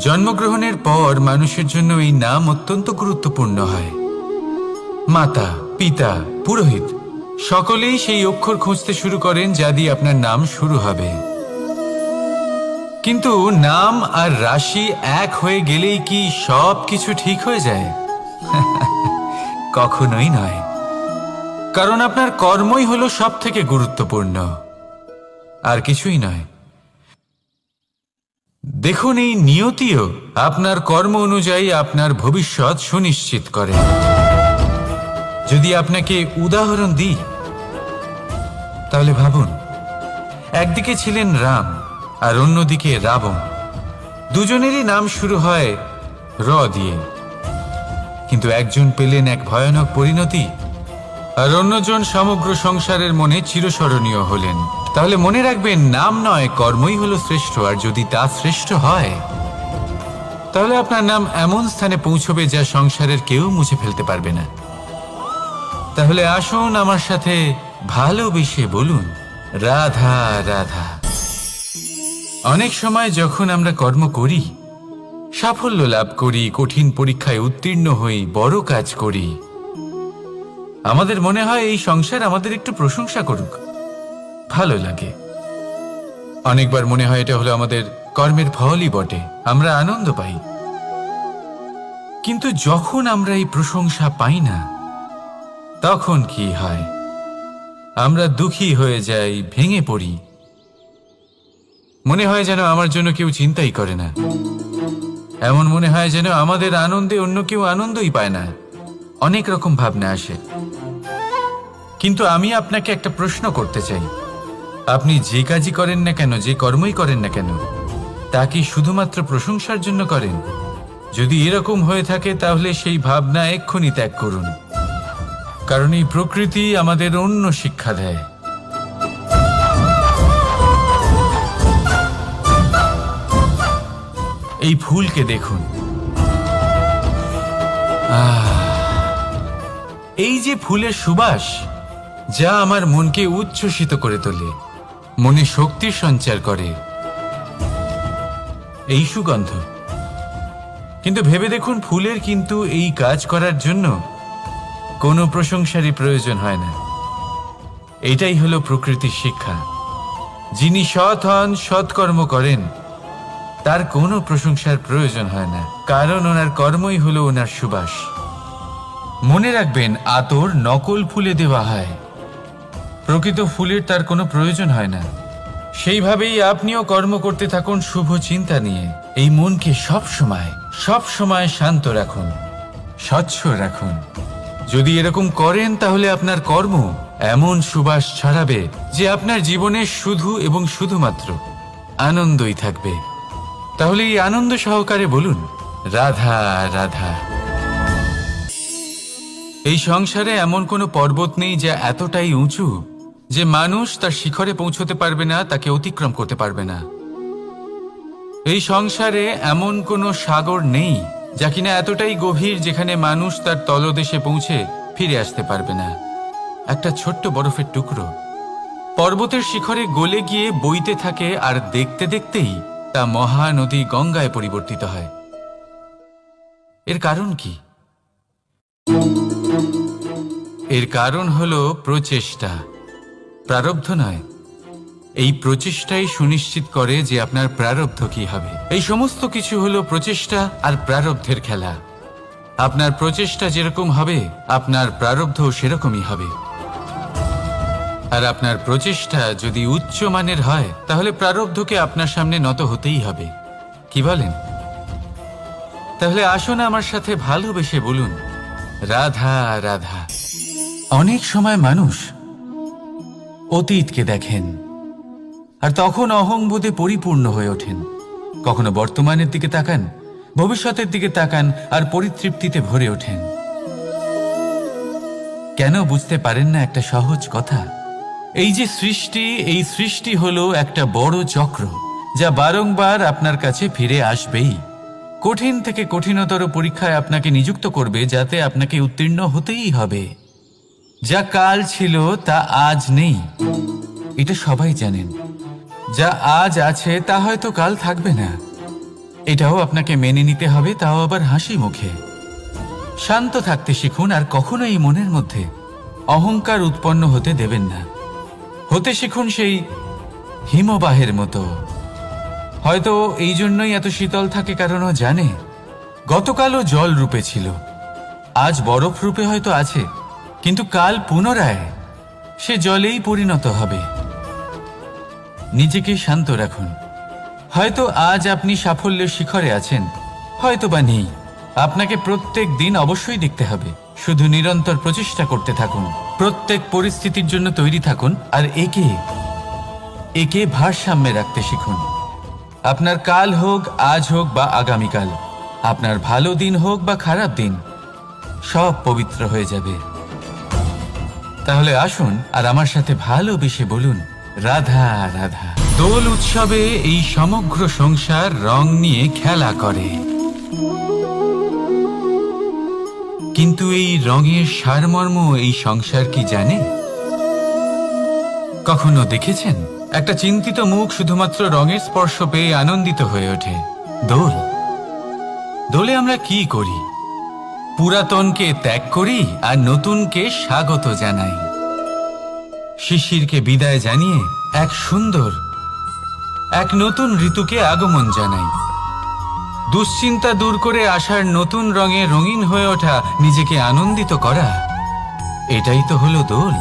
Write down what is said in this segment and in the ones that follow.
জন্মগ্রহণের পর মানুষের জন্য এই নাম অত্যন্ত গুরুত্বপূর্ণ হয়। মাতা, পিতা, পুরোহিত সকলেই সেই অক্ষর খুঁজতে শুরু করেন যা দিয়ে আপনার নাম শুরু হবে। কিন্তু নাম আর রাশি এক হয়ে গেলেই কি সব কিছু ঠিক হয়ে যায়? কখনোই নয়। কারণ আপনার কর্মই হলো সব থেকে গুরুত্বপূর্ণ, আর কিছুই নয়। দেখুন, এই নিয়তিও আপনার কর্ম অনুযায়ী আপনার ভবিষ্যৎ সুনিশ্চিত করে। যদি আপনাকে উদাহরণ দিই তাহলে ভাবুন, একদিকে ছিলেন রাম আর অন্যদিকে রাবণ। দুজনেরই নাম শুরু হয় র দিয়ে, কিন্তু একজন পেলেন এক ভয়ানক পরিণতি আর অন্যজন সমগ্র সংসারের মনে চিরস্মরণীয় হলেন। তাহলে মনে রাখবেন, নাম নয়, কর্মই হলো শ্রেষ্ঠ। আর যদি তা শ্রেষ্ঠ হয় তাহলে আপনার নাম এমন স্থানে পৌঁছবে যা সংসারের কেউ মুছে ফেলতে পারবে না। তাহলে আসুন আমার সাথে ভালোবেসে বলুন, রাধা রাধা। অনেক সময় যখন আমরা কর্ম করি, সাফল্য লাভ করি, কঠিন পরীক্ষায় উত্তীর্ণ হই, বড় কাজ করি, আমাদের মনে হয় এই সংসার আমাদের একটু প্রশংসা করুক, ভালো লাগে। অনেকবার মনে হয় এটা হলো আমাদের কর্মের ফলই বটে, আমরা আনন্দ পাই। কিন্তু যখন আমরা এই প্রশংসা পাই না, তখন কি হয়? আমরা দুঃখী হয়ে যাই, ভেঙে পড়ি। মনে হয় যেন আমার জন্য কেউ চিন্তাই করে না। এমন মনে হয় যেন আমাদের আনন্দে অন্য কেউ আনন্দই পায় না। অনেক রকম ভাবনা আসে। কিন্তু আমি আপনাকে একটা প্রশ্ন করতে চাই, আপনি যে কাজই করেন না কেন, যে কর্মই করেন না কেন, তা কি শুধুমাত্র প্রশংসার জন্য করেন? যদি এরকম হয়ে থাকে তাহলে সেই ভাবনা এক্ষুনি ত্যাগ করুন। কারণ এই প্রকৃতি আমাদের অন্য শিক্ষা দেয়। এই ফুলকে দেখুন, এই যে ফুলের সুবাস, যা আমার মনকে উচ্ছ্বসিত করে তোলে, মনে শক্তির সঞ্চার করে, এই সুগন্ধ। কিন্তু ভেবে দেখুন, ফুলের কিন্তু এই কাজ করার জন্য কোনো প্রশংসারই প্রয়োজন হয় না। এটাই হলো প্রকৃতির শিক্ষা। যিনি সৎ হন, সৎকর্ম করেন, তার কোনো প্রশংসার প্রয়োজন হয় না, কারণ ওনার কর্মই হলো ওনার সুবাস। মনে রাখবেন, আতর নকল ফুলে দেওয়া হয়, প্রকৃত ফুলের তার কোনো প্রয়োজন হয় না। সেইভাবেই আপনিও কর্ম করতে থাকুন শুভ চিন্তা নিয়ে। এই মনকে সব সময় শান্ত রাখুন, স্বচ্ছ রাখুন। যদি এরকম করেন তাহলে আপনার কর্ম এমন সুবাস ছড়াবে যে আপনার জীবনে শুধু এবং শুধুমাত্র আনন্দই থাকবে। তাহলে এই আনন্দ সহকারে বলুন, রাধা রাধা। এই সংসারে এমন কোনো পর্বত নেই যা এতটাই উঁচু যে মানুষ তার শিখরে পৌঁছতে পারবে না, তাকে অতিক্রম করতে পারবে না। এই সংসারে এমন কোনো সাগর নেই যা কিনা এতটাই গভীর যেখানে মানুষ তার তলদেশে পৌঁছে ফিরে আসতে পারবে না। একটা ছোট্ট বরফের টুকরো পর্বতের শিখরে গলে গিয়ে বইতে থাকে, আর দেখতে দেখতেই তা মহানদী গঙ্গায় পরিবর্তিত হয়। এর কারণ কি? এর কারণ হলো প্রচেষ্টা, প্রারব্ধ নয়। এই প্রচেষ্টাই সুনিশ্চিত করে যে আপনার প্রারব্ধ কি হবে। এই সমস্ত কিছু হলো প্রচেষ্টা আর প্রারব্ধের খেলা। আপনার প্রচেষ্টা যেরকম হবে, আপনার প্রারব্ধ সেরকমই হবে। আর আপনার প্রচেষ্টা যদি উচ্চ মানের হয়, তাহলে প্রারব্ধকে আপনার সামনে নত হতেই হবে। কি বলেন? তাহলে আসুন আমার সাথে ভালোবেসে বলুন, রাধা রাধা। অনেক সময় মানুষ অতীতকে দেখেন আর তখন অহংবোধে পরিপূর্ণ হয়ে ওঠেন। কখনো বর্তমানের দিকে তাকান, ভবিষ্যতের দিকে তাকান আর পরিতৃপ্তিতে ভরে ওঠেন। কেন বুঝতে পারেন না একটা সহজ কথা? এই যে সৃষ্টি, এই সৃষ্টি হলো একটা বড় চক্র যা বারংবার আপনার কাছে ফিরে আসবেই। কঠিন থেকে কঠিনতর পরীক্ষায় আপনাকে নিযুক্ত করবে, যাতে আপনাকে উত্তীর্ণ হতেই হবে। যা কাল ছিল তা আজ নেই, এটা সবাই জানেন। যা আজ আছে তা হয়তো কাল থাকবে না। এটাও আপনাকে মেনে নিতে হবে, তাও আবার হাসি মুখে। শান্ত থাকতে শিখুন, আর কখনো এই মনের মধ্যে অহংকার উৎপন্ন হতে দেবেন না। হতে শিখুন সেই হিমবাহের মতো। হয়তো এই জন্যই এত শীতল থাকে, কারণ ও জানে গতকালও জল রূপে ছিল, আজ বরফ রূপে হয়তো আছে, কিন্তু কাল পুনরায় সে জলেই পরিণত হবে। নিজেকে শান্ত রাখুন। হয়তো আজ আপনি সাফল্যের শিখরে আছেন, হয়তো বা নেই। আপনাকে প্রত্যেক দিন অবশ্যই দেখতে হবে। শুধু নিরন্তর প্রচেষ্টা করতে থাকুন, প্রত্যেক পরিস্থিতির জন্য তৈরি থাকুন, আর একে ভারসাম্যে রাখতে শিখুন। আপনার কাল হোক, আজ হোক বা আগামীকাল, আপনার ভালো দিন হোক বা খারাপ দিন, সব পবিত্র হয়ে যাবে। তাহলে আসুন আর আমার সাথে ভালোবেসে বলুন, রাধা রাধা। দোল উৎসবে এই সমগ্র সংসার রং নিয়ে খেলা করে, কিন্তু এই রঙের সারমর্ম এই সংসার কি জানে? কখনো দেখেছেন একটা চিন্তিত মুখ শুধুমাত্র রঙের স্পর্শ পেয়ে আনন্দিত হয়ে ওঠে? দোলে আমরা কি করি? পুরাতনকে ত্যাগ করি আর নতুনকে স্বাগত জানাই। শিশিরকে বিদায় জানিয়ে এক নতুন ঋতুকে আগমন জানাই। দুশ্চিন্তা দূর করে আসার নতুন রঙে রঙিন হয়ে ওঠা, নিজেকে আনন্দিত করা, এটাই তো হলো দোল।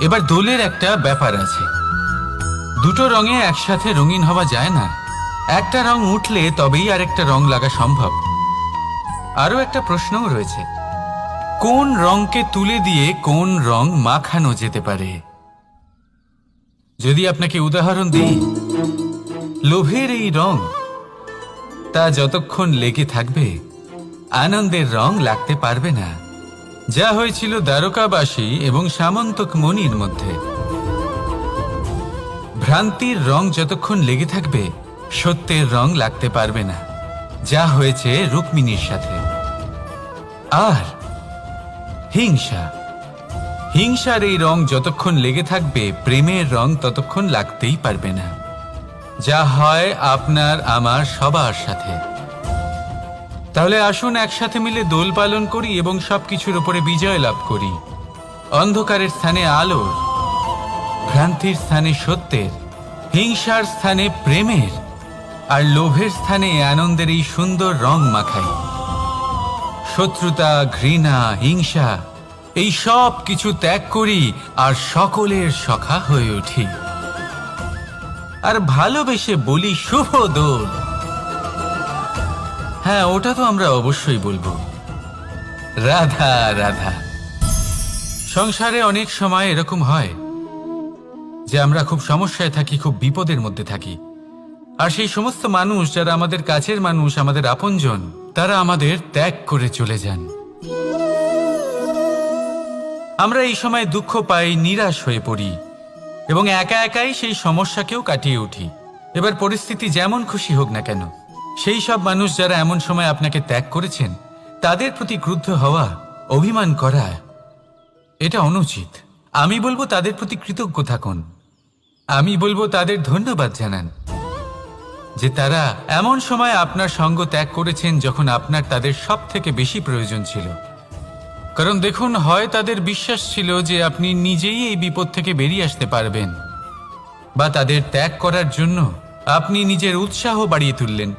এবার দোলের একটা ব্যাপার আছে, দুটো রঙে একসাথে রঙিন হওয়া যায় না। একটা রং উঠলে তবেই আরেকটা রং লাগা সম্ভব। আরো একটা প্রশ্নও রয়েছে, কোন রংকে তুলে দিয়ে কোন রং মাখানো যেতে পারে? যদি আপনাকে উদাহরণ দিই, লোভের এই রং, তা যতক্ষণ লেগে থাকবে আনন্দের রং লাগতে পারবে না। যা হয়েছিল দ্বারকাবাসী এবং সামন্তক মণির মধ্যে। ভ্রান্তির রং যতক্ষণ লেগে থাকবে সত্যের রং লাগতে পারবে না, যা হয়েছে রুক্মিণীর সাথে। আর হিংসার এই রং যতক্ষণ লেগে থাকবে প্রেমের রং ততক্ষণ লাগতেই পারবে না, যা হয় আপনার আমার সবার সাথে। তাহলে আসুন একসাথে মিলে দোল পালন করি এবং সবকিছুর উপরে বিজয় লাভ করি। অন্ধকারের স্থানে আলোর, ভ্রান্তির স্থানে সত্যের, হিংসার স্থানে প্রেমের, আর লোভের স্থানে আনন্দের এই সুন্দর রং মাখাই। শত্রুতা, ঘৃণা, হিংসা, এই সব কিছু ত্যাগ করি আর সকলের সখা হয়ে উঠি। আর ভালোবেসে বলি, শুভ দোল। হ্যাঁ, ওটা তো আমরা অবশ্যই বলবো, রাধা রাধা। সংসারে অনেক সময় এরকম হয় যে আমরা খুব সমস্যায় থাকি, খুব বিপদের মধ্যে থাকি, আর সেই সমস্ত মানুষ যারা আমাদের কাছের মানুষ, আমাদের আপনজন, তারা আমাদের ত্যাগ করে চলে যান। আমরা এই সময় দুঃখ পাই, নিরাশ হয়ে পড়ি এবং একা একাই সেই সমস্যাকেও কাটিয়ে উঠি। এবার পরিস্থিতি যেমন খুশি হোক না কেন, সেই সব মানুষ যারা এমন সময় আপনাকে ত্যাগ করেছেন, তাদের প্রতি ক্রুদ্ধ হওয়া, অভিমান করা, এটা অনুচিত। আমি বলবো তাদের প্রতি কৃতজ্ঞ থাকুন। আমি বলবো তাদের ধন্যবাদ জানান যে তারা এমন সময় আপনার সঙ্গ ত্যাগ করেছেন যখন আপনার তাদের সব থেকে বেশি প্রয়োজন ছিল। কারণ দেখুন, হয় তাদের বিশ্বাস ছিল যে আপনি নিজেই এই বিপদ থেকে বেরিয়ে আসতে পারবেন, বা তাদের ত্যাগ করার জন্য আপনি নিজের উৎসাহ বাড়িয়ে তুললেন,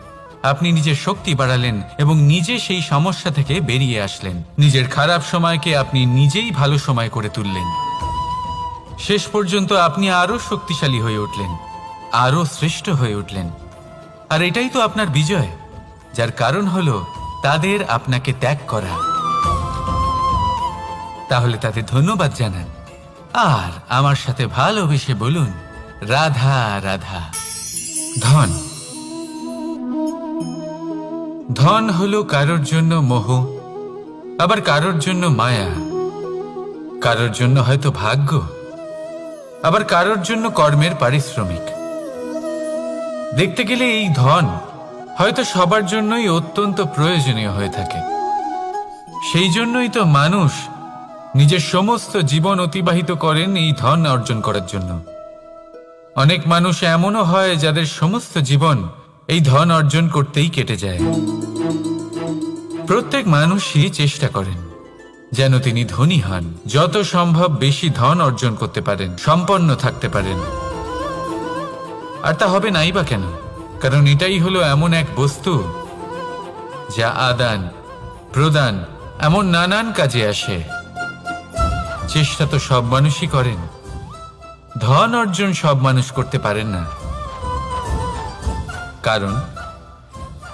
আপনি নিজের শক্তি বাড়ালেন এবং নিজে সেই সমস্যা থেকে বেরিয়ে আসলেন। নিজের খারাপ সময়কে আপনি নিজেই ভালো সময় করে তুললেন। শেষ পর্যন্ত আপনি আরো শক্তিশালী হয়ে উঠলেন, আরো শ্রেষ্ঠ হয়ে উঠলেন। আর এটাই তো আপনার বিজয়, যার কারণ হলো তাদের আপনাকে ত্যাগ করা। তাহলে তাদের ধন্যবাদ জানান আর আমার সাথে ভালোবেসে বলুন, রাধা রাধা। ধন হলো কারোর জন্য মোহ, আবার কারোর জন্য মায়া, কারোর জন্য হয়তো ভাগ্য, আবার কারোর জন্য কর্মের পারিশ্রমিক। দেখতে গেলে এই ধন হয়তো সবার জন্যই অত্যন্ত প্রয়োজনীয় হয়ে থাকে। সেই জন্যই তো মানুষ নিজের সমস্ত জীবন অতিবাহিত করেন এই ধন অর্জন করার জন্য। অনেক মানুষ এমনও হয় যাদের সমস্ত জীবন এই ধন অর্জন করতেই কেটে যায়। প্রত্যেক মানুষই চেষ্টা করেন যেন তিনি ধনী হন, যত সম্ভব বেশি ধন অর্জন করতে পারেন, সম্পন্ন থাকতে পারেন। আর তা হবে নাই বা কেন? কারণ এটাই হলো এমন এক বস্তু যা আদান প্রদান এমন নানান কাজে আসে। চেষ্টা তো সব মানুষই করেন, ধন অর্জন সব মানুষ করতে পারেন না।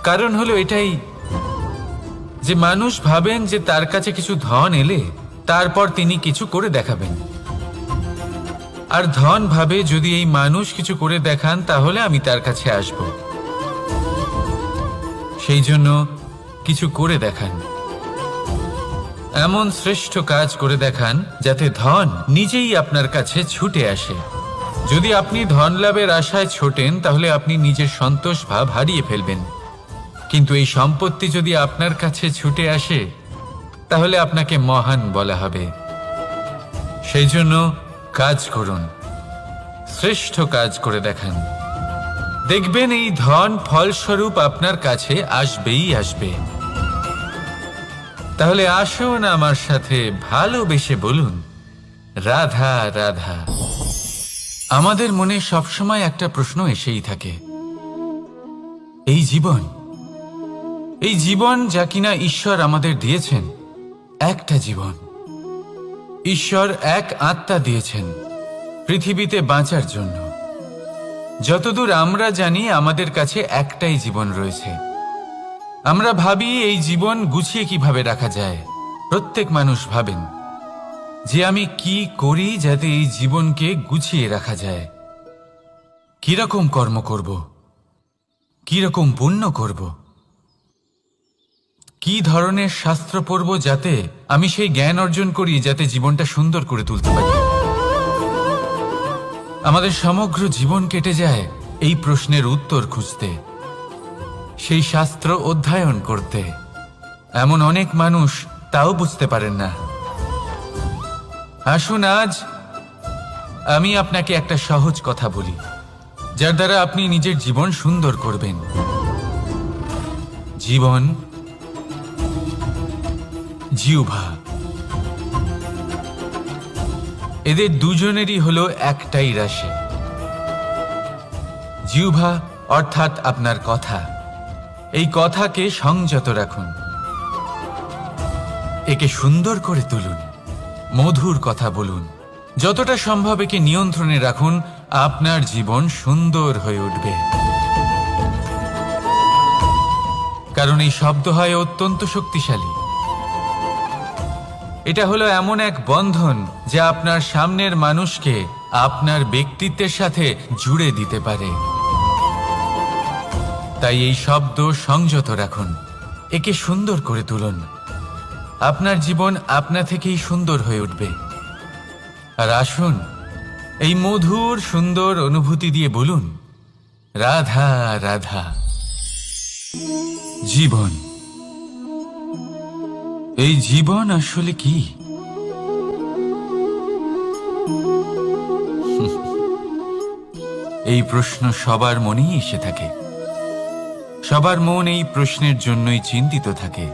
কারণ হলো এটাই যে মানুষ ভাবেন যে তার কাছে কিছু ধন এলে তারপর তিনি কিছু করে দেখাবেন, আর ধন ভাবে যদি এই মানুষ কিছু করে দেখান তাহলে আমি তার কাছে আসব। সেই জন্য কিছু করে দেখান, এমন শ্রেষ্ঠ কাজ করে দেখান যাতে ধন নিজেই আপনার কাছে ছুটে আসে। যদি আপনি ধন লাভের আশায় ছোটেন তাহলে আপনি নিজের সন্তোষ ভাব হারিয়ে ফেলবেন, কিন্তু এই সম্পত্তি যদি আপনার কাছে ছুটে আসে তাহলে আপনাকে মহান বলা হবে। সেই জন্য কাজ করুন, শ্রেষ্ঠ কাজ করে দেখান, দেখবেন এই ধন ফলস্বরূপ আপনার কাছে আসবেই আসবে। তাহলে আসুন আমার সাথে ভালোবেসে বলুন, রাধা রাধা। আমাদের মনে সবসময় একটা প্রশ্ন এসেই থাকে, এই জীবন যা কিনা ঈশ্বর আমাদের দিয়েছেন, একটা জীবন, ঈশ্বর এক আত্মা দিয়েছেন পৃথিবীতে বাঁচার জন্য। যতদূর আমরা জানি আমাদের কাছে একটাই জীবন রয়েছে। আমরা ভাবি এই জীবন গুছিয়ে কিভাবে রাখা যায়। প্রত্যেক মানুষ ভাবেন যে আমি কি করি যাতে এই জীবনকে গুছিয়ে রাখা যায়, কিরকম কর্ম করব, কিরকম পুণ্য করব, কি ধরনের শাস্ত্র পড়ব যাতে আমি সেই জ্ঞান অর্জন করি যাতে জীবনটা সুন্দর করে তুলতে পারি। আমাদের সমগ্র জীবন কেটে যায় এই প্রশ্নের উত্তর খুঁজতে, সেই শাস্ত্র অধ্যয়ন করতে। এমন অনেক মানুষ তাও বুঝতে পারেন না। আসুন আজ আমি আপনাকে একটা সহজ কথা বলি যার দ্বারা আপনি নিজের জীবন সুন্দর করবেন। জীবন, জিহ্বা, এদের দুজনেরই হলো একটাই রাশি। জিহ্বা অর্থাৎ আপনার কথা, এই কথাকে সংযত রাখুন, একে সুন্দর করে তুলুন, মধুর কথা বলুন, যতটা সম্ভব একে নিয়ন্ত্রণে রাখুন, আপনার জীবন সুন্দর হয়ে উঠবে। কারণ এই শব্দ হয় অত্যন্ত শক্তিশালী। এটা হলো এমন এক বন্ধন যা আপনার সামনের মানুষকে আপনার ব্যক্তিত্বের সাথে জুড়ে দিতে পারে। তাই এই শব্দ সংযত রাখুন, একে সুন্দর করে তুলুন, আপনার জীবন আপনা থেকেই সুন্দর হয়ে উঠবে। আর আসুন এই মধুর সুন্দর অনুভূতি দিয়ে বলুন, রাধা রাধা। জীবন, এই জীবন আসলে কি? এই প্রশ্ন সবার মনেই এসে থাকে। সবার মন এই প্রশ্নের জন্যই চিন্তিত থাকে।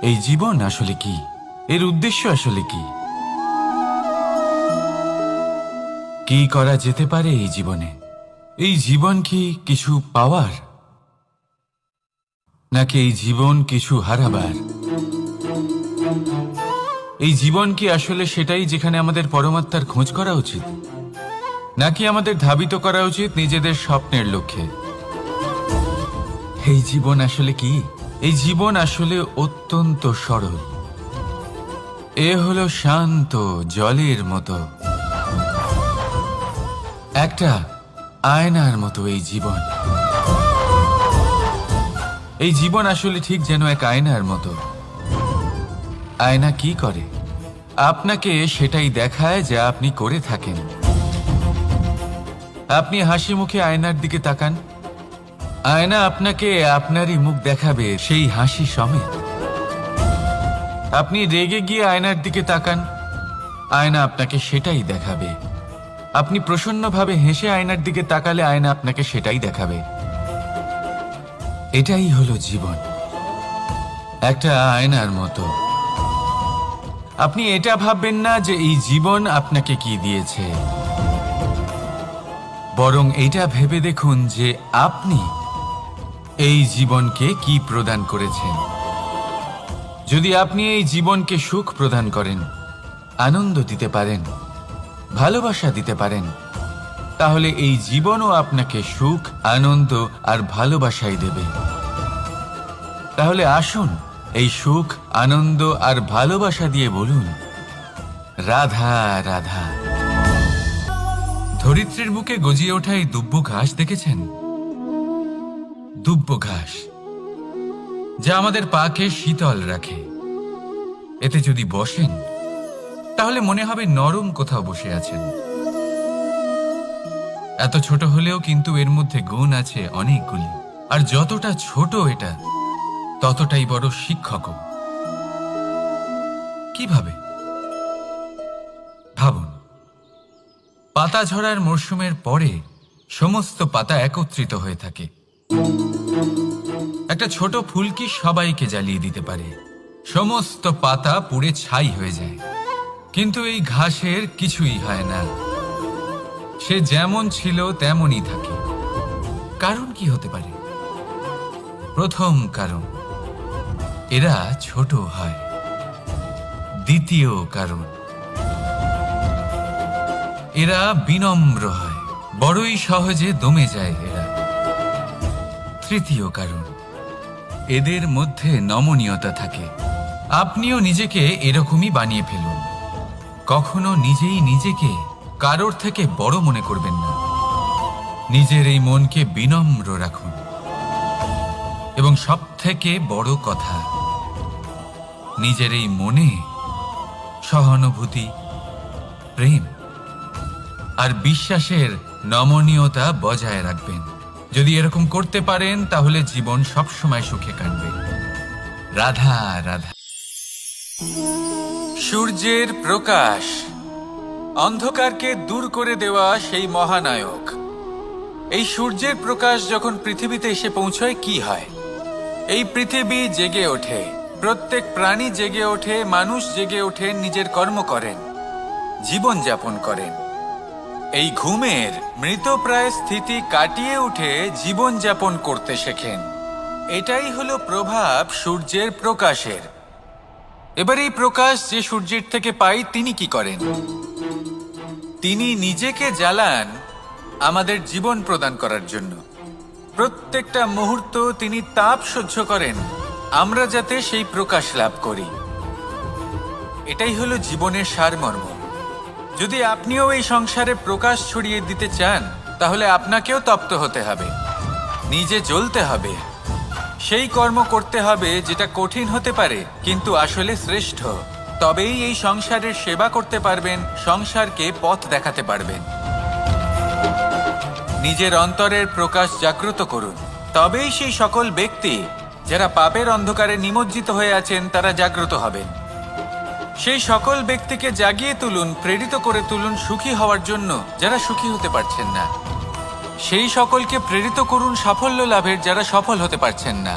এই জীবন আসলে কি? এর উদ্দেশ্য আসলে কি? কি করা যেতে পারে এই জীবনে? এই জীবন কি কিছু পাওয়ার, নাকি এই জীবন কিছু হারাবার? এই জীবন কি আসলে সেটাই যেখানে আমাদের পরমাত্মার খোঁজ করা উচিত, নাকি আমাদের ধাবিত করা উচিত নিজেদের স্বপ্নের লক্ষ্যে? এই জীবন আসলে কি? এই জীবন আসলে অত্যন্ত সরল। এ হলো শান্ত জলের মতো, একটা আয়নার মতো এই জীবন। এই জীবন আসলে ঠিক যেন এক আয়নার মতো। আয়না কি করে? আপনাকে সেটাই দেখায় যা আপনি করে থাকেন। আপনি হাসি মুখে আয়নার দিকে তাকান, আয়না আপনাকে আপনারই মুখ দেখাবে সেই হাসি সমেত। আপনি রেগে গিয়ে আয়নার দিকে তাকান, আয়না আপনাকে সেটাই দেখাবে। আপনি প্রসন্নভাবে হেসে আয়নার দিকে তাকালে আয়না আপনাকে সেটাই দেখাবে। এটাই হলো জীবন, একটা আয়নার মতো। আপনি এটা ভাববেন না যে এই জীবন আপনাকে কি দিয়েছে, বরং এটা ভেবে দেখুন যে আপনি এই জীবনকে কি প্রদান করেছেন। যদি আপনি এই জীবনকে সুখ প্রদান করেন, আনন্দ দিতে পারেন, ভালোবাসা দিতে পারেন, তাহলে এই জীবনও আপনাকে সুখ, আনন্দ আর ভালোবাসাই দেবে। তাহলে আসুন এই সুখ, আনন্দ আর ভালোবাসা দিয়ে বলুন, রাধা রাধা। ধরিত্রীর বুকে গজিয়ে ওঠা এই দুব্ব ঘাস দেখেছেন? দুব্ব ঘাস, যা আমাদের পাকে শীতল রাখে। এতে যদি বসেন তাহলে মনে হবে নরম কোথাও বসে আছেন। এত ছোট হলেও কিন্তু এর মধ্যে গুণ আছে অনেকগুলি, আর যতটা ছোট এটা ততটাই বড় শিক্ষকও। কিভাবে? ভাবুন, পাতা ঝরার মরশুমের পরে সমস্ত পাতা একত্রিত হয়ে থাকে। একটা ছোট ফুলকি সবাইকে জ্বালিয়ে দিতে পারে, সমস্ত পাতা পুড়ে ছাই হয়ে যায়। কিন্তু এই ঘাসের কিছুই হয় না, সে যেমন ছিল তেমনই থাকে। কারণ কি হতে পারে? প্রথম কারণ, এরা ছোট হয়। দ্বিতীয় কারণ, এরা বিনম্র হয়, বড়ই সহজে দমে যায় এরা। তৃতীয় কারণ, এদের মধ্যে নমনীয়তা থাকে। আপনিও নিজেকে এরকমই বানিয়ে ফেলুন। কখনো নিজেই নিজেকে কারোর থেকে বড় মনে করবেন না। নিজের এই মনকে বিনম্র রাখুন। এবং সবথেকে বড় কথা, নিজের এই মনে সহানুভূতি, প্রেম আর বিশ্বাসের নমনীয়তা বজায় রাখবেন। যদি এরকম করতে পারেন তাহলে জীবন সবসময় সুখে কাটবে। রাধা রাধা। সূর্যের প্রকাশ, অন্ধকারকে দূর করে দেওয়া সেই মহানায়ক। এই সূর্যের প্রকাশ যখন পৃথিবীতে এসে পৌঁছয় কি হয়? এই পৃথিবী জেগে ওঠে, প্রত্যেক প্রাণী জেগে ওঠে, মানুষ জেগে ওঠে, নিজের কর্ম করেন, জীবন যাপন করেন। এই ঘুমের মৃতপ্রায় স্থিতি কাটিয়ে উঠে জীবন যাপন করতে শেখেন। এটাই হলো প্রভাব সূর্যের প্রকাশের। এবার এই প্রকাশ যে সূর্যের থেকে পাই, তিনি কি করেন? তিনি নিজেকে জ্বালান আমাদের জীবন প্রদান করার জন্য। প্রত্যেকটা মুহূর্ত তিনি তাপ সহ্য করেন, আমরা যাতে সেই প্রকাশ লাভ করি। এটাই হলো জীবনের সারমর্ম। যদি আপনিও এই সংসারে প্রকাশ ছড়িয়ে দিতে চান, তাহলে আপনাকেও তপ্ত হতে হবে, নিজে জ্বলতে হবে, সেই কর্ম করতে হবে যেটা কঠিন হতে পারে কিন্তু আসলে শ্রেষ্ঠ। তবেই এই সংসারের সেবা করতে পারবেন, সংসারকে পথ দেখাতে পারবেন। নিজের অন্তরের প্রকাশ জাগ্রত করুন, তবেই সেই সকল ব্যক্তি যারা পাপের অন্ধকারে নিমজ্জিত হয়ে আছেন তারা জাগ্রত হবেন। সেই সকল ব্যক্তিকে জাগিয়ে তুলুন, প্রেরিত করে তুলুন সুখী হওয়ার জন্য যারা সুখী হতে পারছেন না। সেই সকলকে প্রেরিত করুন সাফল্য লাভের যারা সফল হতে পারছেন না।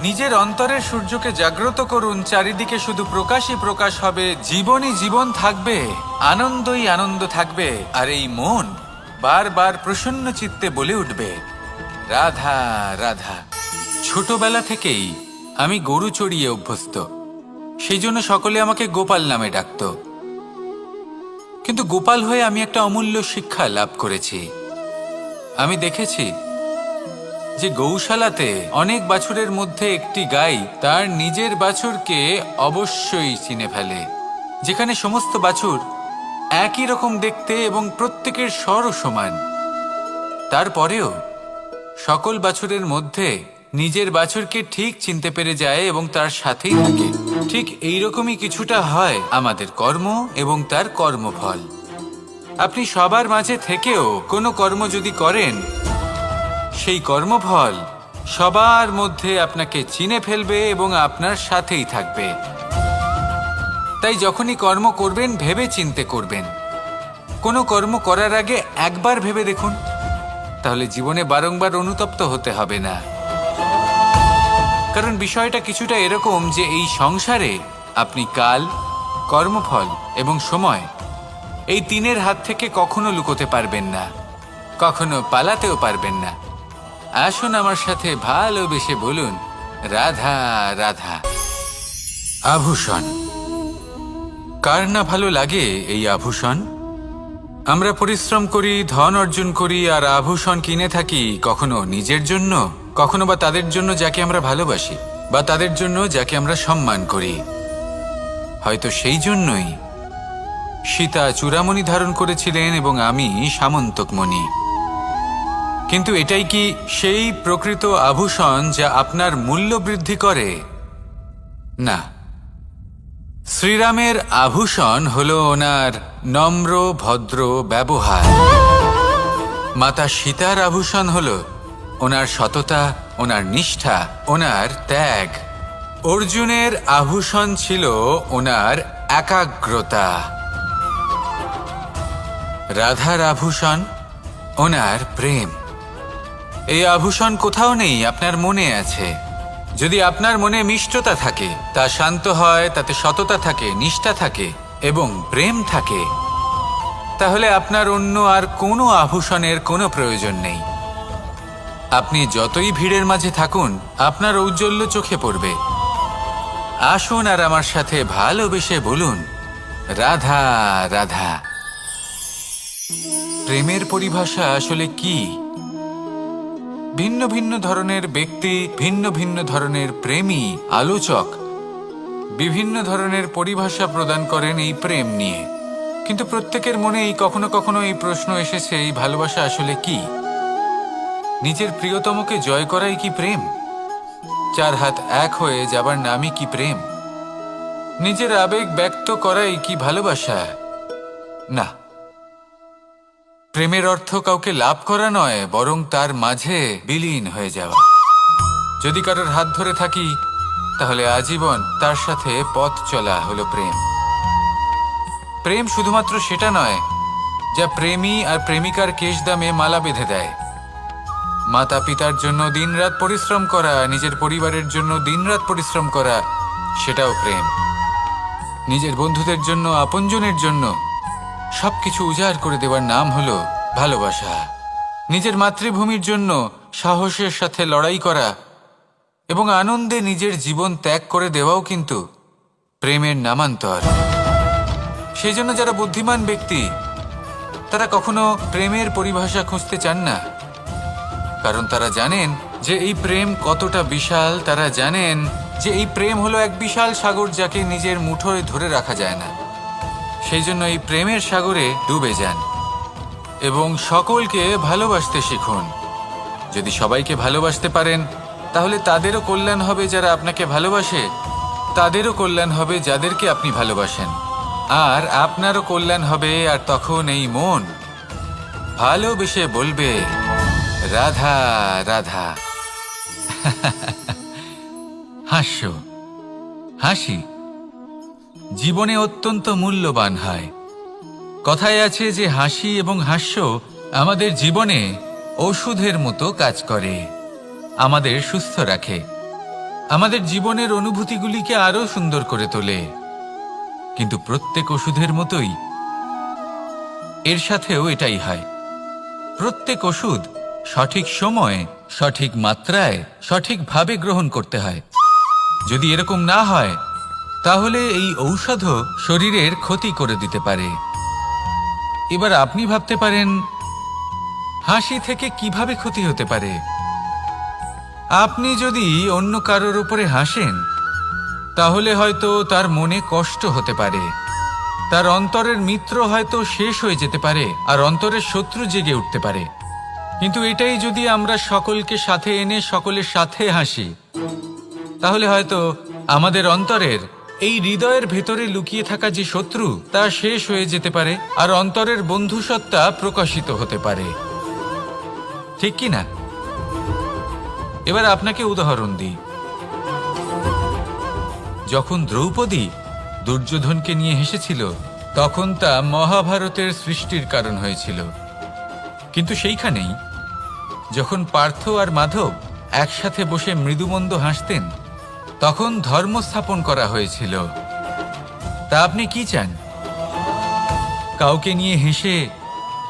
নিজের অন্তরের সূর্যকে জাগ্রত করুন, চারিদিকে শুধু প্রকাশই প্রকাশ হবে, জীবনই জীবন থাকবে, আনন্দই আনন্দ থাকবে। আর এই মন বারবার প্রসন্ন চিত্তে বলে উঠবে, রাধা রাধা। ছোটবেলা থেকেই আমি গরু চড়িয়ে অভ্যস্ত, সেই জন্য সকলে আমাকে গোপাল নামে ডাকত। কিন্তু গোপাল হয়ে আমি একটা অমূল্য শিক্ষা লাভ করেছি। আমি দেখেছি যে গৌশালাতে অনেক বাছুরের মধ্যে একটি গাই তার নিজের বাছুরকে অবশ্যই চিনে ফেলে। যেখানে সমস্ত বাছুর একই রকম দেখতে এবং প্রত্যেকের স্বরও সমান, তারপরেও সকল বাছুরের মধ্যে নিজের বাছুরকে ঠিক চিনতে পেরে যায় এবং তার সাথেই থাকে। ঠিক এইরকমই কিছুটা হয় আমাদের কর্ম এবং তার কর্মফল। আপনি সবার মাঝে থেকেও কোনো কর্ম যদি করেন, সেই কর্মফল সবার মধ্যে আপনাকে চিনে ফেলবে এবং আপনার সাথেই থাকবে। তাই যখনই কর্ম করবেন ভেবে চিন্তে করবেন, কোনো কর্ম করার আগে একবার ভেবে দেখুন, তাহলে জীবনে বারংবার অনুতপ্ত হতে হবে না। কারণ বিষয়টা কিছুটা এরকম যে এই সংসারে আপনি কাল, কর্মফল এবং সময় এই তিনের হাত থেকে কখনো লুকোতে পারবেন না, কখনো পালাতেও পারবেন না। আসুন আমার সাথে ভালোবেসে বলুন, রাধা রাধা। আভূষণ, কার না ভালো লাগে এই আভূষণ? আমরা পরিশ্রম করি, ধন অর্জন করি আর আভূষণ কিনে থাকি, কখনো নিজের জন্য, কখনো বা তাদের জন্য যাকে আমরা ভালোবাসি, বা তাদের জন্য যাকে আমরা সম্মান করি। হয়তো সেই জন্যই সীতা চূড়ামণি ধারণ করেছিলেন এবং আমি সামন্তকমণি। কিন্তু এটাই কি সেই প্রকৃত আভূষণ যা আপনার মূল্য বৃদ্ধি করে? না। শ্রীরামের আভূষণ হল ওনার নম্র ভদ্র ব্যবহার। মাতা সীতার আভূষণ হল ওনার সততা, ওনার নিষ্ঠা, ওনার ত্যাগ। অর্জুনের আভূষণ ছিল ওনার একাগ্রতা। রাধার আভূষণ ওনার প্রেম। এই আভূষণ কোথাও নেই, আপনার মনে আছে। যদি আপনার মনে মিষ্টতা থাকে, তা শান্ত হয়, তাতে সততা থাকে, নিষ্ঠা থাকে এবং প্রেম থাকে, তাহলে আপনার অন্য আর কোনো আভূষণের কোনো প্রয়োজন নেই। আপনি যতই ভিড়ের মাঝে থাকুন, আপনার ঔজ্জ্বল্য চোখে পড়বে। আসুন আর আমার সাথে ভালোবেসে বলুন, রাধা রাধা। প্রেমের পরিভাষা আসলে কি? ভিন্ন ভিন্ন ধরনের ব্যক্তি, ভিন্ন ভিন্ন ধরনের প্রেমী, আলোচক বিভিন্ন ধরনের পরিভাষা প্রদান করেন এই প্রেম নিয়ে। কিন্তু প্রত্যেকের মনেই কখনো কখনো এই প্রশ্ন এসেছে, এই ভালোবাসা আসলে কি? নিজের প্রিয়তমকে জয় করাই কি প্রেম? চার হাত এক হয়ে যাবার নামই কি প্রেম? নিজের আবেগ ব্যক্ত করাই কি ভালোবাসা? না। প্রেমের অর্থ কাউকে লাভ করা নয়, বরং তার মাঝে বিলীন হয়ে যাওয়া। যদি কারোর হাত ধরে থাকি, তাহলে আজীবন তার সাথে পথ চলা হলো প্রেম। প্রেম শুধুমাত্র সেটা নয় যা প্রেমী আর প্রেমিকার কেশদামে মালা বেঁধে দেয়। মাতা পিতার জন্য দিনরাত পরিশ্রম করা, নিজের পরিবারের জন্য দিনরাত পরিশ্রম করা, সেটাও প্রেম। নিজের বন্ধুদের জন্য, আপনজনের জন্য সবকিছু উজাড় করে দেওয়ার নাম হলো ভালোবাসা। নিজের মাতৃভূমির জন্য সাহসের সাথে লড়াই করা এবং আনন্দে নিজের জীবন ত্যাগ করে দেওয়াও কিন্তু প্রেমের নামান্তর। সেই জন্য যারা বুদ্ধিমান ব্যক্তি, তারা কখনো প্রেমের পরিভাষা খুঁজতে চান না, কারণ তারা জানেন যে এই প্রেম কতটা বিশাল। তারা জানেন যে এই প্রেম হলো এক বিশাল সাগর, যাকে নিজের মুঠোয় ধরে রাখা যায় না। সেই জন্য এই প্রেমের সাগরে ডুবে যান এবং সকলকে ভালোবাসতে শিখুন। যদি সবাইকে ভালোবাসতে পারেন, তাহলে তাদেরও কল্যাণ হবে যারা আপনাকে ভালোবাসে, তাদেরও কল্যাণ হবে যাদেরকে আপনি ভালোবাসেন, আর আপনারও কল্যাণ হবে। আর তখন এই মন ভালোবেসে বলবে, রাধা রাধা। হাস্য, হাসি জীবনে অত্যন্ত মূল্যবান হয়। কথায় আছে যে হাসি এবং হাস্য আমাদের জীবনে ওষুধের মতো কাজ করে, আমাদের সুস্থ রাখে, আমাদের জীবনের অনুভূতিগুলিকে আরো সুন্দর করে তোলে। কিন্তু প্রত্যেক ওষুধের মতোই এর সাথেও এটাই হয়। প্রত্যেক ওষুধ সঠিক সময়ে, সঠিক মাত্রায়, সঠিকভাবে গ্রহণ করতে হয়। যদি এরকম না হয়, তাহলে এই ঔষধও শরীরের ক্ষতি করে দিতে পারে। এবার আপনি ভাবতে পারেন, হাসি থেকে কিভাবে ক্ষতি হতে পারে? আপনি যদি অন্য কারোর উপরে হাসেন, তাহলে হয়তো তার মনে কষ্ট হতে পারে, তার অন্তরের মিত্র হয়তো শেষ হয়ে যেতে পারে, আর অন্তরের শত্রু জেগে উঠতে পারে। কিন্তু এটাই যদি আমরা সকলকে সাথে এনে সকলের সাথে হাসি, তাহলে হয়তো আমাদের অন্তরের, এই হৃদয়ের ভেতরে লুকিয়ে থাকা যে শত্রু, তা শেষ হয়ে যেতে পারে, আর অন্তরের বন্ধুসত্তা প্রকাশিত হতে পারে। ঠিক কি না? এবার আপনাকে উদাহরণ দিই। যখন দ্রৌপদী দুর্যোধনকে নিয়ে হেসেছিল, তখন তা মহাভারতের সৃষ্টির কারণ হয়েছিল। কিন্তু সেইখানেই যখন পার্থ আর মাধব একসাথে বসে মৃদুমন্দ হাসতেন, তখন ধর্ম স্থাপন করা হয়েছিল। তা আপনি কি চান? কাউকে নিয়ে হেসে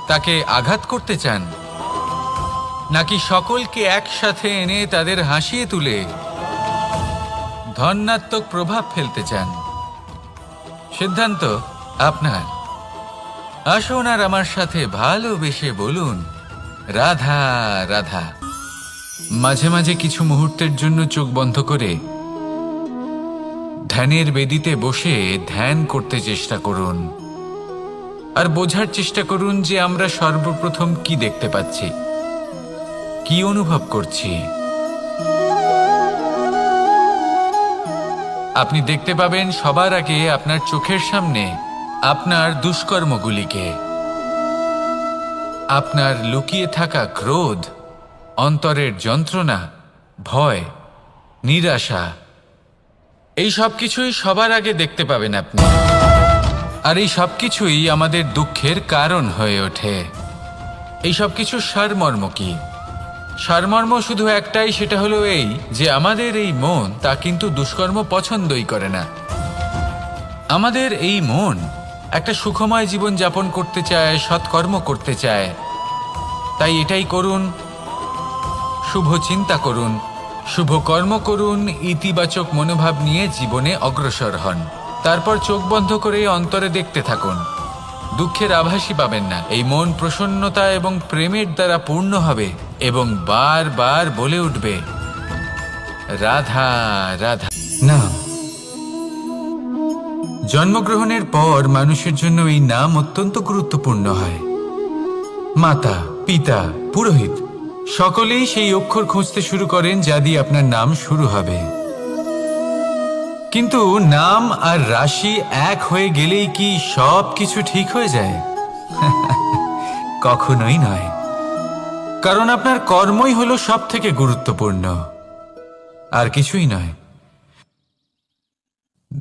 তাকে আঘাত করতে চান, নাকি সকলকে একসাথে এনে তাদের হাসিয়ে তুলে ধনাত্মক প্রভাব ফেলতে চান? সিদ্ধান্ত আপনার। আসুন আর আমার সাথে ভালোবেসে বলুন, রাধা রাধা। মাঝে মাঝে কিছু মুহূর্তের জন্য চোখ বন্ধ করে ধ্যানের বেদিতে বসে ধ্যান করতে চেষ্টা করুন, আর বোঝার চেষ্টা করুন যে আমরা সর্বপ্রথম কি দেখতে পাচ্ছি, কি অনুভব করছি। আপনি দেখতে পাবেন সবার আগে আপনার চোখের সামনে আপনার দুষ্কর্মগুলিকে, আপনার লুকিয়ে থাকা ক্রোধ, অন্তরের যন্ত্রণা, ভয়, নিরাশা, এই সব কিছুই সবার আগে দেখতে পাবেন আপনি। আর এই সব কিছুই আমাদের দুঃখের কারণ হয়ে ওঠে। এই সব কিছুর সারমর্ম কি? সারমর্ম শুধু একটাই, সেটা হলো এই যে আমাদের এই মন তা কিন্তু দুষ্কর্ম পছন্দই করে না। আমাদের এই মন একটা সুখময় জীবন যাপন করতে চায়, সৎকর্ম করতে চায়। তাই এটাই করুন, শুভ চিন্তা করুন, শুভ কর্ম করুন, ইতিবাচক মনোভাব নিয়ে জীবনে অগ্রসর হন। তারপর চোখ বন্ধ করে অন্তরে দেখতে থাকুন। দুঃখের আভাসই পাবেন না। এই মন প্রসন্নতা এবং প্রেমের দ্বারা পূর্ণ হবে এবং বারবার বলে উঠবে, রাধা রাধা। নাম। জন্মগ্রহণের পর মানুষের জন্য এই নাম অত্যন্ত গুরুত্বপূর্ণ হয়। মাতা, পিতা, পুরোহিত সকলেই সেই অক্ষর খুঁজতে শুরু করেন যা দিয়ে আপনার নাম শুরু হবে। কিন্তু নাম আর রাশি এক হয়ে গেলেই কি সব কিছু ঠিক হয়ে যায়? কখনোই নয়। কারণ আপনার কর্মই হলো সব থেকে গুরুত্বপূর্ণ, আর কিছুই নয়।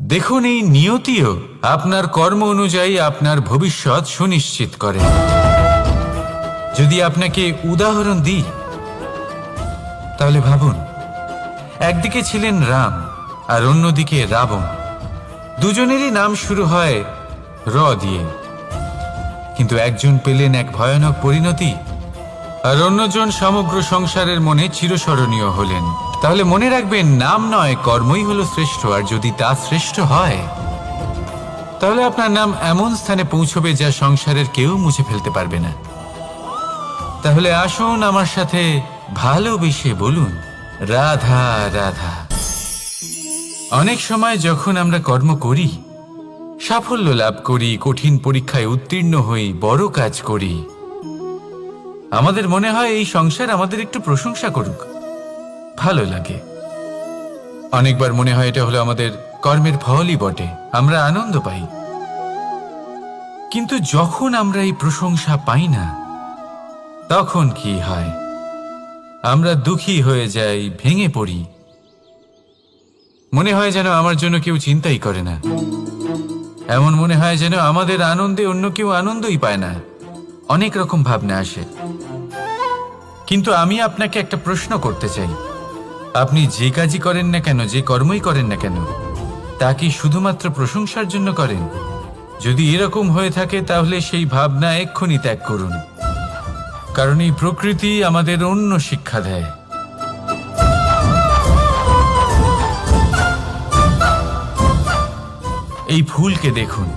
দেখুন, এই নিয়তিও আপনার কর্ম অনুযায়ী আপনার ভবিষ্যৎ সুনিশ্চিত করে। যদি আপনাকে উদাহরণ দিই, তাহলে ভাবুন, একদিকে ছিলেন রাম আর অন্যদিকে রাবণ। দুজনেরই নাম শুরু হয় র দিয়ে, কিন্তু একজন পেলেন এক ভয়ানক পরিণতি, আর অন্যজন সমগ্র সংসারের মনে চিরস্মরণীয় হলেন। তাহলে মনে রাখবেন, নাম নয়, কর্মই হলো শ্রেষ্ঠ। আর যদি তা শ্রেষ্ঠ হয়, তাহলে আপনার নাম এমন স্থানে পৌঁছবে যা সংসারের কেউ মুছে ফেলতে পারবে না। তাহলে আসুন আমার সাথে ভালোবেসে বলুন, রাধা রাধা। অনেক সময় যখন আমরা কর্ম করি, সাফল্য লাভ করি, কঠিন পরীক্ষায় উত্তীর্ণ হই, বড় কাজ করি, আমাদের মনে হয় এই সংসার আমাদের একটু প্রশংসা করুক, ভালো লাগে। অনেকবার মনে হয় এটা হলো আমাদের কর্মের ফলই বটে, আমরা আনন্দ পাই। কিন্তু যখন আমরা এই প্রশংসা পাই না, তখন কি হয়? আমরা দুঃখী হয়ে যাই, ভেঙে পড়ি। মনে হয় যেন আমার জন্য কেউ চিন্তাই করে না। এমন মনে হয় যেন আমাদের আনন্দে অন্য কেউ আনন্দই পায় না। অনেক রকম ভাবনা আসে। কিন্তু আমি আপনাকে একটা প্রশ্ন করতে চাই, আপনি যে কাজই করেন না কেন, যে কর্মই করেন না কেন, তা কি শুধুমাত্র প্রশংসার জন্য করেন? যদি এরকম হয়ে থাকে, তাহলে সেই ভাবনা এক্ষুনি ত্যাগ করুন। কারণ এই প্রকৃতি আমাদের অন্য শিক্ষা দেয়। এই ফুলকে দেখুন,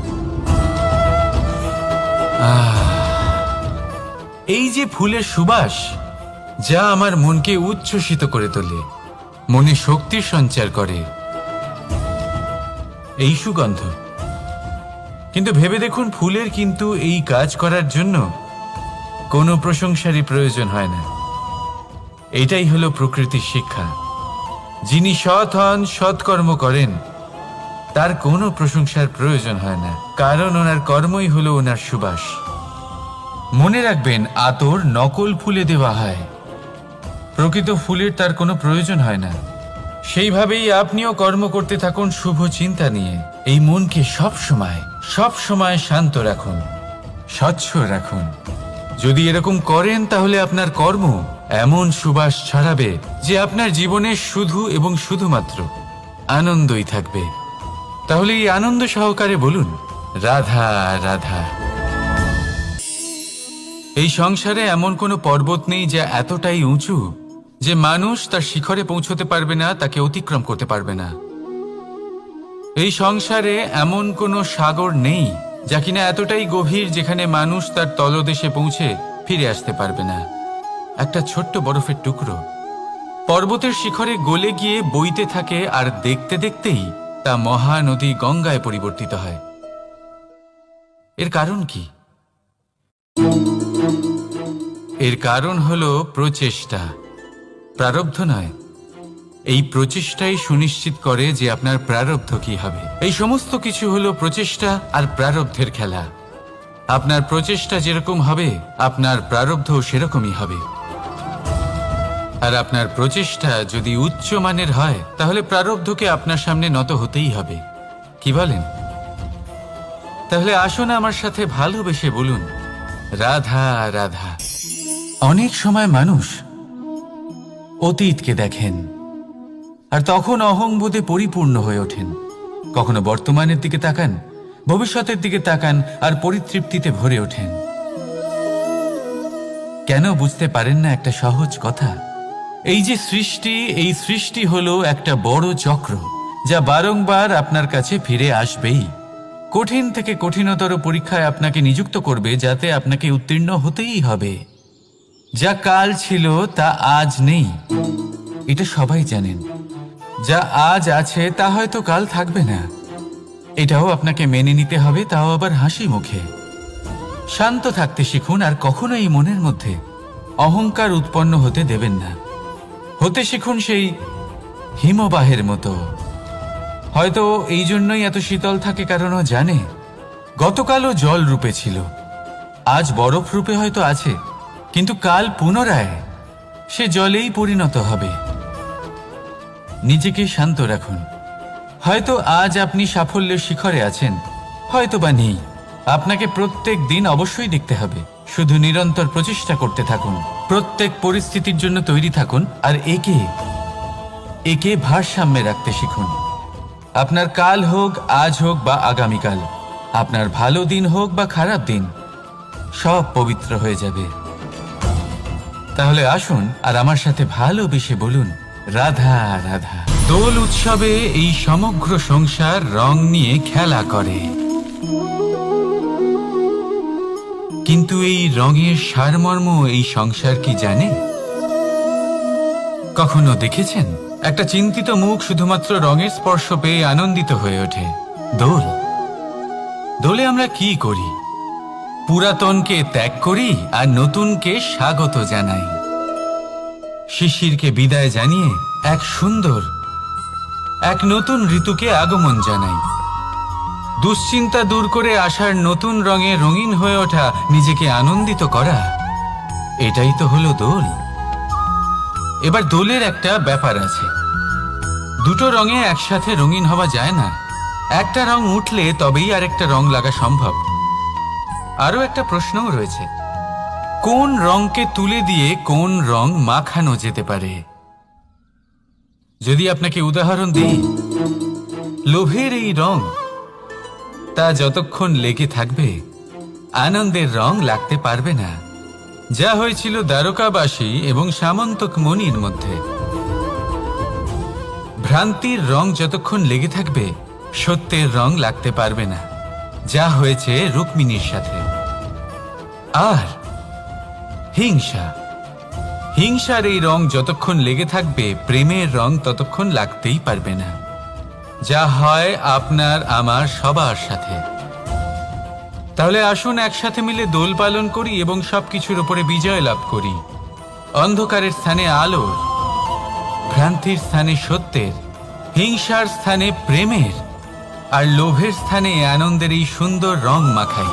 এই যে ফুলের সুবাস, যা আমার মনকে উচ্ছ্বসিত করে তোলে, মনে শক্তির সঞ্চার করে, এই সুগন্ধ। কিন্তু ভেবে দেখুন, ফুলের কিন্তু এই কাজ করার জন্য কোনো প্রশংসারই প্রয়োজন হয় না। এটাই হলো প্রকৃতির শিক্ষা। যিনি সৎ হন, সৎকর্ম করেন, তার কোনো প্রশংসার প্রয়োজন হয় না, কারণ ওনার কর্মই হলো ওনার সুবাস। মনে রাখবেন, আতর নকল ফুলে দেওয়া হয়, প্রকৃত ফুলের তার কোনো প্রয়োজন হয় না। সেইভাবেই আপনিও কর্ম করতে থাকুন শুভ চিন্তা নিয়ে। এই মনকে সব সময় সব সময় শান্ত রাখুন, স্বচ্ছ রাখুন। যদি এরকম করেন তাহলে আপনার কর্ম এমন সুবাস ছড়াবে যে আপনার জীবনে শুধু এবং শুধুমাত্র আনন্দই থাকবে। তাহলে এই আনন্দ সহকারে বলুন, রাধা রাধা। এই সংসারে এমন কোনো পর্বত নেই যা এতটাই উঁচু যে মানুষ তার শিখরে পৌঁছতে পারবে না, তাকে অতিক্রম করতে পারবে না। এই সংসারে এমন কোনো সাগর নেই যা কিনা এতটাই গভীর যেখানে মানুষ তার তলদেশে পৌঁছে ফিরে আসতে পারবে না। একটা ছোট্ট বরফের টুকরো পর্বতের শিখরে গলে গিয়ে বইতে থাকে, আর দেখতে দেখতেই তা মহানদী গঙ্গায় পরিবর্তিত হয়। এর কারণ কি? এর কারণ হলো প্রচেষ্টা, প্রারব্ধ নয়। এই প্রচেষ্টাই সুনিশ্চিত করে যে আপনার প্রারব্ধ কি হবে। এই সমস্ত কিছু হলো প্রচেষ্টা আর প্রারব্ধের খেলা। আপনার প্রচেষ্টা যেরকম হবে আপনার প্রারব্ধও সেরকমই হবে। আর আপনার প্রচেষ্টা যদি উচ্চ মানের হয় তাহলে প্রারব্ধকে আপনার সামনে নত হতেই হবে। কি বলেন? তাহলে আসুন আমার সাথে ভালোবেসে বলুন, রাধা রাধা। অনেক সময় মানুষ অতীতকে দেখেন আর তখন অহংবোধে পরিপূর্ণ হয়ে ওঠেন। কখনো বর্তমানের দিকে তাকান, ভবিষ্যতের দিকে তাকান আর পরিতৃপ্তিতে ভরে ওঠেন। কেন বুঝতে পারেন না একটা সহজ কথা? এই যে সৃষ্টি, এই সৃষ্টি হলো একটা বড় চক্র যা বারংবার আপনার কাছে ফিরে আসবেই। কঠিন থেকে কঠিনতর পরীক্ষায় আপনাকে নিযুক্ত করবে যাতে আপনাকে উত্তীর্ণ হতেই হবে। যা কাল ছিল তা আজ নেই, এটা সবাই জানেন। যা আজ আছে তা হয়তো কাল থাকবে না, এটাও আপনাকে মেনে নিতে হবে, তাও আবার হাসি মুখে। শান্ত থাকতে শিখুন আর কখনোই মনের মধ্যে অহংকার উৎপন্ন হতে দেবেন না। হতে শিখুন সেই হিমবাহের মতো। হয়তো এই জন্যই এত শীতল থাকে কারণ ও জানে গতকালও জল রূপে ছিল, আজ বরফ রূপে হয়তো আছে, কিন্তু কাল পুনরায় সে জলেই পরিণত হবে। নিজেকে শান্ত রাখুন। হয়তো আজ আপনি সাফল্যের শিখরে আছেন, হয়তো বা নেই। আপনাকে প্রত্যেক দিন অবশ্যই দেখতে হবে। শুধু নিরন্তর প্রচেষ্টা করতে থাকুন, প্রত্যেক পরিস্থিতির জন্য তৈরি থাকুন আর একে ভারসাম্যে রাখতে শিখুন। আপনার কাল হোক, আজ হোক বা আগামীকাল, আপনার ভালো দিন হোক বা খারাপ দিন, সব পবিত্র হয়ে যাবে। তাহলে আসুন আর আমার সাথে ভালোবেসে বলুন, রাধা রাধা। দোল উৎসবে এই সমগ্র সংসার রং নিয়ে খেলা করে, কিন্তু এই রঙের সারমর্ম এই সংসার কি জানে? কখনো দেখেছেন একটা চিন্তিত মুখ শুধুমাত্র রঙের স্পর্শ পেয়ে আনন্দিত হয়ে ওঠে? দোলে আমরা কি করি? পুরাতনকে ত্যাগ করি আর নতুনকে স্বাগত জানাই। শিশিরকে বিদায় জানিয়ে এক নতুন ঋতুকে আগমন জানাই। দুশ্চিন্তা দূর করে আসার নতুন রঙে রঙিন হয়ে ওঠা, নিজেকে আনন্দিত করা, এটাই তো হলো দোল। এবার দোলের একটা ব্যাপার আছে, দুটো রঙে একসাথে রঙিন হওয়া যায় না। একটা রং উঠলে তবেই আরেকটা রং লাগা সম্ভব। আরো একটা প্রশ্নও রয়েছে, কোন রংকে তুলে দিয়ে কোন রং মাখানো যেতে পারে? যদি আপনাকে উদাহরণ দিই, লোভের এই রং, তা যতক্ষণ লেগে থাকবে আনন্দের রং লাগতে পারবে না। যা হয়েছিল দ্বারকাবাসী এবং সামন্তক মণির মধ্যে। ভ্রান্তির রং যতক্ষণ লেগে থাকবে সত্যের রং লাগতে পারবে না, যা হয়েছে রুক্মিণীর সাথে। আর হিংসার এই রং যতক্ষণ লেগে থাকবে প্রেমের রং ততক্ষণ লাগতেই পারবে না, যা হয় আপনার আমার সবার সাথে। তাহলে আসুন একসাথে মিলে দোল পালন করি এবং সবকিছুর উপরে বিজয় লাভ করি। অন্ধকারের স্থানে আলোর, ভ্রান্তির স্থানে সত্যের, হিংসার স্থানে প্রেমের, আর লোভের স্থানে আনন্দের এই সুন্দর রং মাখাই।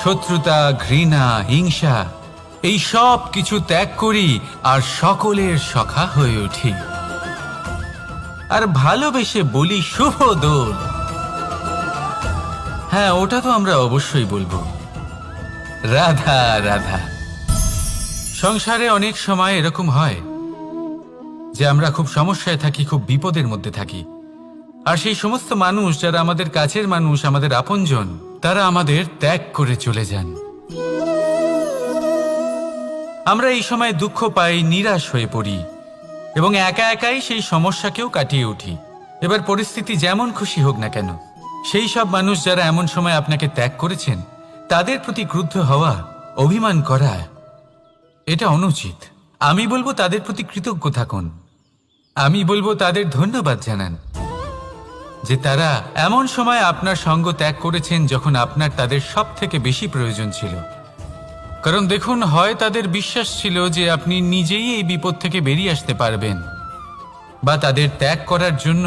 শত্রুতা, ঘৃণা, হিংসা এই সব কিছু ত্যাগ করি আর সকলের সখা হয়ে উঠি। আর ভালোবেসে বলি, শুভ দোল। হ্যাঁ, ওটা তো আমরা অবশ্যই বলবো। রাধা রাধা। সংসারে অনেক সময় এরকম হয় যে আমরা খুব সমস্যায় থাকি, খুব বিপদের মধ্যে থাকি, আর সেই সমস্ত মানুষ যারা আমাদের কাছের মানুষ, আমাদের আপনজন, তারা আমাদের ত্যাগ করে চলে যান। আমরা এই সময় দুঃখ পাই, নিরাশ হয়ে পড়ি এবং একা একাই সেই সমস্যাকেও কাটিয়ে উঠি। এবার পরিস্থিতি যেমন খুশি হোক না কেন, সেই সব মানুষ যারা এমন সময় আপনাকে ত্যাগ করেছেন, তাদের প্রতি ক্রুদ্ধ হওয়া, অভিমান করা, এটা অনুচিত। আমি বলবো তাদের প্রতি কৃতজ্ঞ থাকুন। আমি বলবো তাদের ধন্যবাদ জানান যে তারা এমন সময় আপনার সঙ্গ ত্যাগ করেছেন যখন আপনার তাদের সব থেকে বেশি প্রয়োজন ছিল। কারণ দেখুন, হয় তাদের বিশ্বাস ছিল যে আপনি নিজেই এই বিপদ থেকে বেরিয়ে আসতে পারবেন, বা তাদের ত্যাগ করার জন্য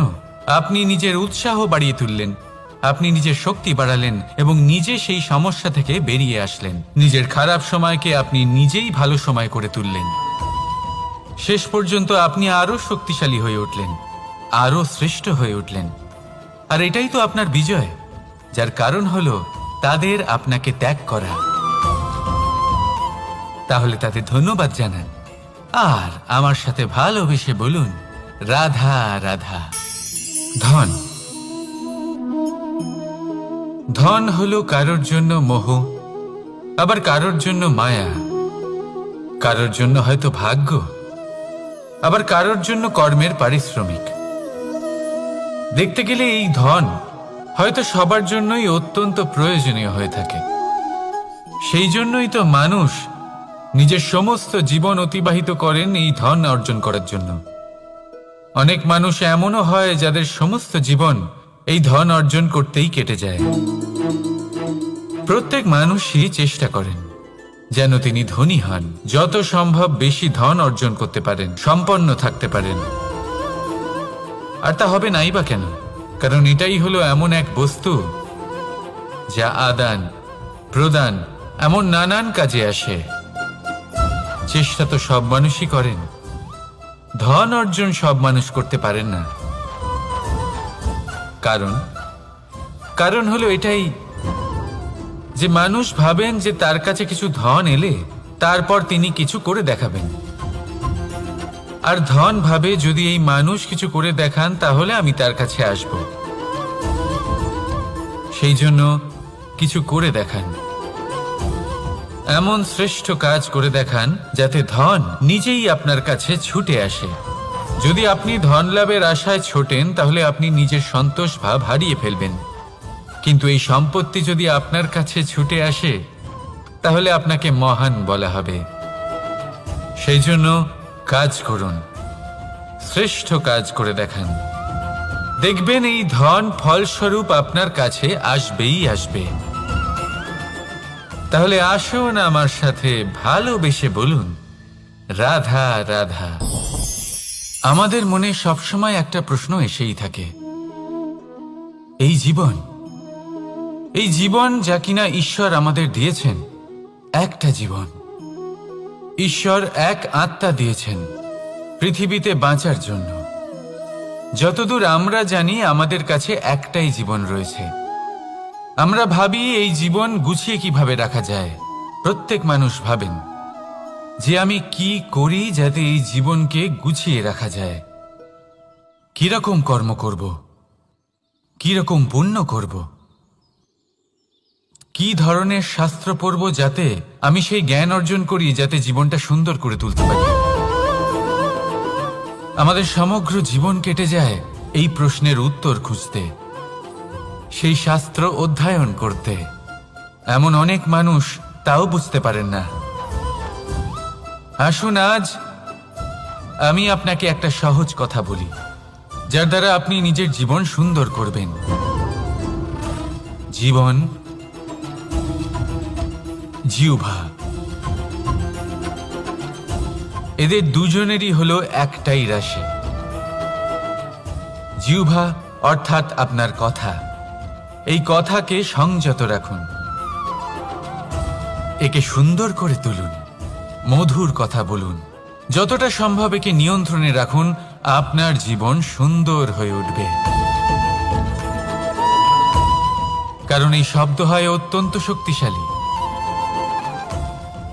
আপনি নিজের উৎসাহ বাড়িয়ে তুললেন, আপনি নিজের শক্তি বাড়ালেন এবং নিজে সেই সমস্যা থেকে বেরিয়ে আসলেন। নিজের খারাপ সময়কে আপনি নিজেই ভালো সময় করে তুললেন। শেষ পর্যন্ত আপনি আরো শক্তিশালী হয়ে উঠলেন, আরো শ্রেষ্ঠ হয়ে উঠলেন। আর এটাই তো আপনার বিজয়, যার কারণ হলো তাদের আপনাকে ত্যাগ করা। তাহলে তাদের ধন্যবাদ জানান আর আমার সাথে ভালোবেসে বলুন, রাধা রাধা। ধন। ধন হলো কারোর জন্য মোহ, আবার কারোর জন্য মায়া, কারোর জন্য হয়তো ভাগ্য, আবার কারোর জন্য কর্মের পারিশ্রমিক। দেখতে গেলে এই ধন হয়তো সবার জন্যই অত্যন্ত প্রয়োজনীয় হয়ে থাকে। সেই জন্যই তো মানুষ নিজের সমস্ত জীবন অতিবাহিত করেন এই ধন অর্জন করার জন্য। অনেক মানুষ এমনও হয় যাদের সমস্ত জীবন এই ধন অর্জন করতেই কেটে যায়। প্রত্যেক মানুষই চেষ্টা করেন যেন তিনি ধনী হন, যত সম্ভব বেশি ধন অর্জন করতে পারেন, সম্পন্ন থাকতে পারেন। আর তা হবে নাই বা কেন? কারণ এটাই হলো এমন এক বস্তু যা আদান প্রদান এমন নানান কাজে আসে। চেষ্টা তো সব মানুষই করেন, ধন অর্জন সব মানুষ করতে পারেন না। কারণ হলো এটাই যে মানুষ ভাবেন যে তার কাছে কিছু ধন এলে তারপর তিনি কিছু করে দেখাবেন, আর ধন ভাবে যদি এই মানুষ কিছু করে দেখান তাহলে আমি তার কাছে আসব। সেই জন্য কিছু করে দেখান, এমন শ্রেষ্ঠ কাজ করে দেখান যাতে ধন নিজেই আপনার কাছে ছুটে আসে। যদি আপনি ধন লাভের আশায় ছোটেন তাহলে আপনি নিজের সন্তোষ ভাব হারিয়ে ফেলবেন, কিন্তু এই সম্পত্তি যদি আপনার কাছে ছুটে আসে তাহলে আপনাকে মহান বলা হবে। সেই জন্য কাজ করুন, শ্রেষ্ঠ কাজ করে দেখান, দেখবেন এই ধন ফলস্বরূপ আপনার কাছে আসবেই আসবে। তাহলে আসুন আমার সাথে ভালোবেসে বলুন, রাধা রাধা। আমাদের মনে সবসময় একটা প্রশ্ন এসেই থাকে, এই জীবন যা কিনা ঈশ্বর আমাদের দিয়েছেন, একটা জীবন। ঈশ্বর এক আত্মা দিয়েছেন পৃথিবীতে বাঁচার জন্য। যতদূর আমরা জানি আমাদের কাছে একটাই জীবন রয়েছে। আমরা ভাবি এই জীবন গুছিয়ে কিভাবে রাখা যায়। প্রত্যেক মানুষ ভাবেন যে আমি কি করি যাতে এই জীবনকে গুছিয়ে রাখা যায়, কিরকম কর্ম করব, কিরকম পুণ্য করব, কি ধরনের শাস্ত্র পড়ব যাতে আমি সেই জ্ঞান অর্জন করি যাতে জীবনটা সুন্দর করে তুলতে পারি। আমাদের সমগ্র জীবন কেটে যায় এই প্রশ্নের উত্তর খুঁজতে, সেই শাস্ত্র অধ্যয়ন করতে। এমন অনেক মানুষ তাও বুঝতে পারেন না। আসুন আজ আমি আপনাকে একটা সহজ কথা বলি, যার দ্বারা আপনি নিজের জীবন সুন্দর করবেন। জীবন, জিহ্বা, এদের দুজনেরই হলো একটাই রাশি। জিহ্বা অর্থাৎ আপনার কথা, এই কথাকে সংযত রাখুন, একে সুন্দর করে তুলুন, মধুর কথা বলুন, যতটা সম্ভব একে নিয়ন্ত্রণে রাখুন, আপনার জীবন সুন্দর হয়ে উঠবে। কারণ এই শব্দ হয় অত্যন্ত শক্তিশালী।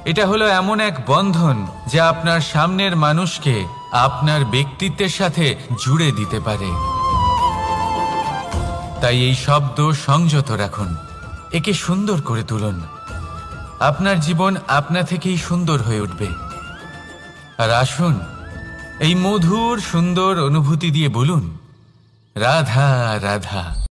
এটা হলো এমন এক বন্ধন যা আপনার সামনের মানুষকে আপনার ব্যক্তিত্বের সাথে জুড়ে দিতে পারে। তাই এই শব্দ সংযত রাখুন, একে সুন্দর করে তুলুন। আপনার জীবন আপনা থেকেই সুন্দর হয়ে উঠবে। আর আসুন, এই মধুর সুন্দর অনুভূতি দিয়ে বলুন, রাধা রাধা।